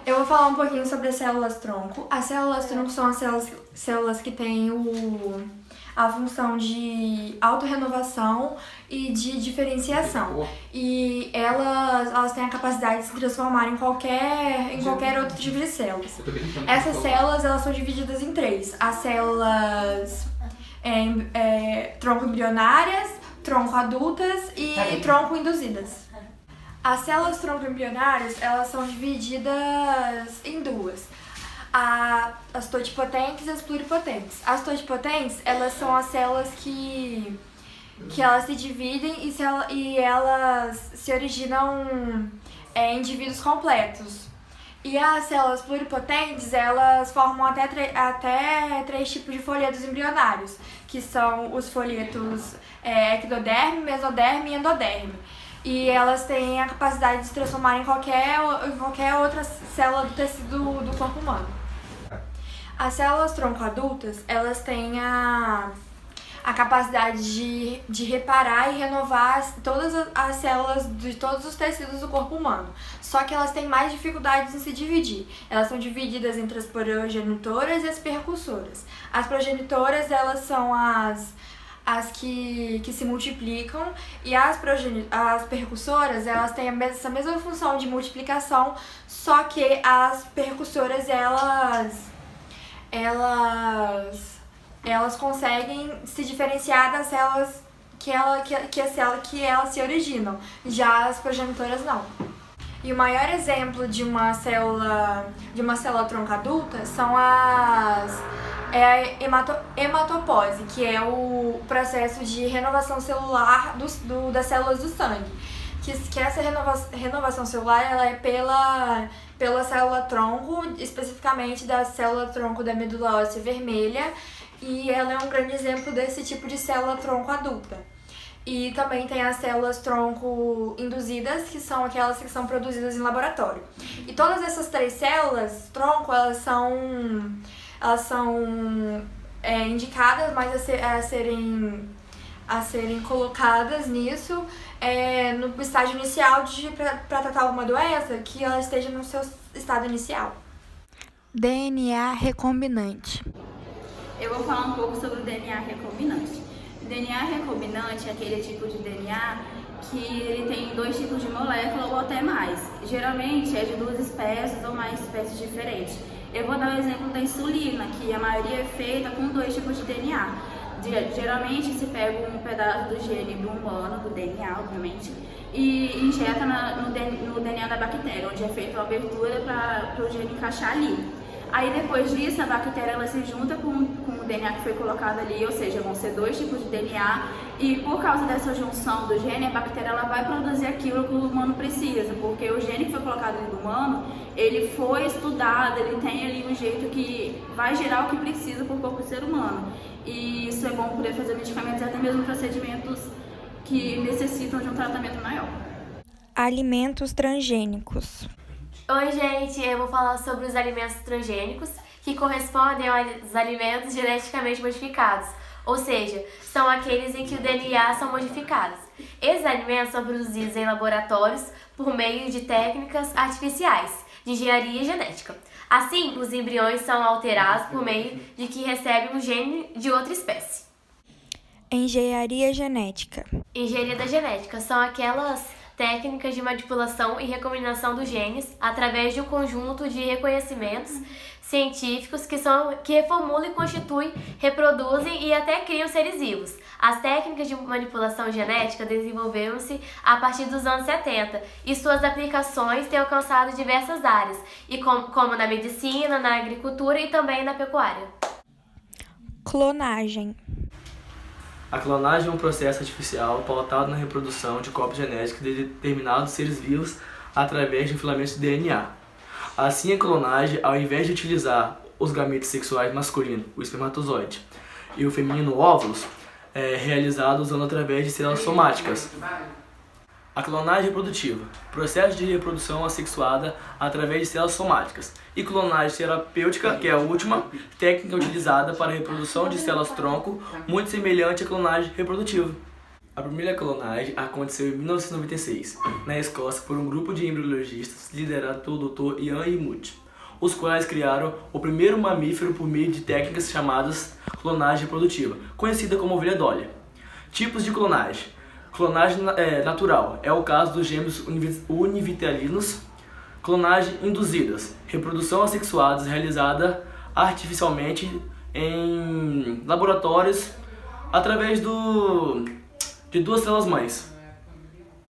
Eu vou falar um pouquinho sobre as células-tronco. As células-tronco são as células que têm a função de autorrenovação e de diferenciação. E elas têm a capacidade de se transformar em qualquer outro tipo de células. Essas células elas são divididas em três. As células tronco embrionárias, tronco adultas e tronco induzidas. As células tronco embrionárias elas são divididas em duas. As totipotentes e as pluripotentes. As totipotentes, elas são as células que elas se dividem e elas se originam em indivíduos completos. E as células pluripotentes, elas formam até três tipos de folhetos embrionários, que são os folhetos ectoderme, mesoderme e endoderme. E elas têm a capacidade de se transformar em qualquer outra célula do tecido do corpo humano. As células tronco adultas, elas têm a capacidade de reparar e renovar todas as células de todos os tecidos do corpo humano. Só que elas têm mais dificuldades em se dividir. Elas são divididas entre as progenitoras e as percussoras. As progenitoras, elas são as que se multiplicam, e as percussoras, elas têm essa mesma função de multiplicação, só que as percussoras, elas conseguem se diferenciar das células que elas se originam, já as progenitoras não. E o maior exemplo de uma célula tronco adulta são a hematopose, que é o processo de renovação celular das células do sangue. Que essa renovação celular ela é pela célula tronco, especificamente da célula tronco da medula óssea vermelha, e ela é um grande exemplo desse tipo de célula tronco adulta. E também tem as células tronco induzidas, que são aquelas que são produzidas em laboratório. E todas essas três células tronco, elas são indicadas mais a serem colocadas nisso no estágio inicial para tratar alguma doença que ela esteja no seu estado inicial. DNA recombinante. Eu vou falar um pouco sobre o DNA recombinante. O DNA recombinante é aquele tipo de DNA que ele tem 2 tipos de molécula ou até mais. Geralmente é de 2 espécies ou mais espécies diferentes. Eu vou dar o exemplo da insulina, que a maioria é feita com 2 tipos de DNA. Geralmente se pega um pedaço do gene do humano, do DNA, obviamente, e injeta no DNA da bactéria, onde é feita a abertura para o gene encaixar ali. Aí depois disso, a bactéria ela se junta com o DNA que foi colocado ali, ou seja, vão ser 2 tipos de DNA, e por causa dessa junção do gene, a bactéria ela vai produzir aquilo que o humano precisa, porque o gene que foi colocado ali do humano, ele foi estudado, ele tem ali um jeito que vai gerar o que precisa para o corpo do ser humano. E isso é bom poder fazer medicamentos e até mesmo procedimentos que necessitam de um tratamento maior. Alimentos transgênicos. Oi, gente, eu vou falar sobre os alimentos transgênicos, que correspondem aos alimentos geneticamente modificados, ou seja, são aqueles em que o DNA são modificados. Esses alimentos são produzidos em laboratórios por meio de técnicas artificiais de engenharia genética. Assim, os embriões são alterados por meio de que recebem um gene de outra espécie. Engenharia genética. Engenharia da genética são aquelas técnicas de manipulação e recombinação dos genes através de um conjunto de reconhecimentos científicos que reformulam e constituem, reproduzem e até criam seres vivos. As técnicas de manipulação genética desenvolveram-se a partir dos anos 70 e suas aplicações têm alcançado diversas áreas, como na medicina, na agricultura e também na pecuária. Clonagem. A clonagem é um processo artificial pautado na reprodução de cópias genéticas de determinados seres vivos através de filamentos de DNA. Assim, a clonagem, ao invés de utilizar os gametas sexuais masculinos, o espermatozoide, e o feminino, óvulos, é realizado usando através de células somáticas. A clonagem reprodutiva, processo de reprodução assexuada através de células somáticas. E clonagem terapêutica, que é a última técnica utilizada para a reprodução de células tronco, muito semelhante à clonagem reprodutiva. A primeira clonagem aconteceu em 1996, na Escócia, por um grupo de embriologistas liderado pelo Dr. Ian Imut, os quais criaram o primeiro mamífero por meio de técnicas chamadas clonagem reprodutiva, conhecida como ovelha Dolly. Tipos de clonagem. Clonagem natural é o caso dos gêmeos univitelinos. Clonagem induzidas, reprodução assexuada realizada artificialmente em laboratórios através de duas células mães.